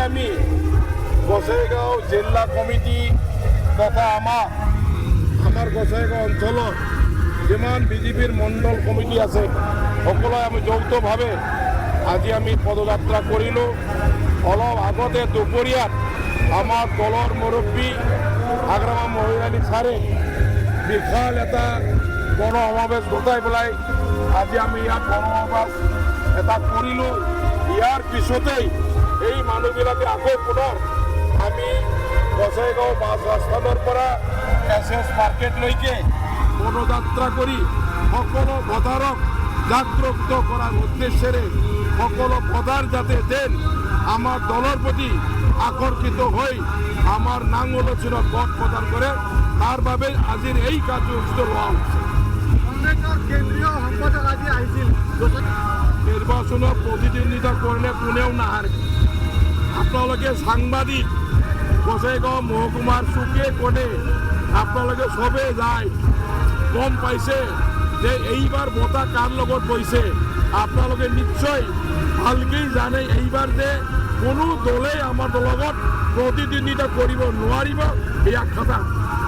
আমি গোসাইগাঁও জিলা কমিটি তথা আমাৰ গোসাইগাঁও অঞ্চলত যিমান বিজেপিৰ মণ্ডল কমিটি আছে সকলে আমি যৌথভাৱে আজি আমি পদযাত্ৰা কৰিলোঁ। অলপ আগতে দুপৰীয়াত আমাৰ দলৰ মুৰব্বী আগ্ৰামা মহিৰ আলী ছাৰে বিশাল এটা গণ সমাবেশ গোটাই পেলাই আজি আমি ইয়াত গণ সমাবেশ এটা কৰিলোঁ। ইয়াৰ পিছতেই এই মানুহবিলাকে আকৌ পুনৰ আমি গোসাইগাঁও বাছ আস্থানৰ পৰা এছ মাৰ্কেটলৈকে পদযাত্ৰা কৰি সকলো ভোটাৰক জাগ্ৰত কৰাৰ উদ্দেশ্যেৰে সকলো ভোটাৰ যাতে দেন আমার দলের প্রতি আকর্ষিত হয়ে আমার নাঙ্গল চিহ্নত ভোট প্রদান করে তার বাবে আজির এই কার্যসূচী লওয়া হচ্ছে। কংগ্রেসের কেন্দ্রীয় সম্পাদক আজি আহিছিল, নির্বাচনত প্রতিদ্বন্দ্বিতা করলে কোনেও নাহারে। আপনাদের সাংবাদিক গোসাইগাঁও মহকুমার চুকে কোণে আপনাদের সবে যায় গম পাইছে যে এইবার বঁটা কার লগত বইছে। আপনাদের নিশ্চয় ভালকেই জানে এইবার যে কোনো দলে আমার লগত প্রতিদ্বন্দ্বিতা কৰিব নোৱাৰিব এই কথা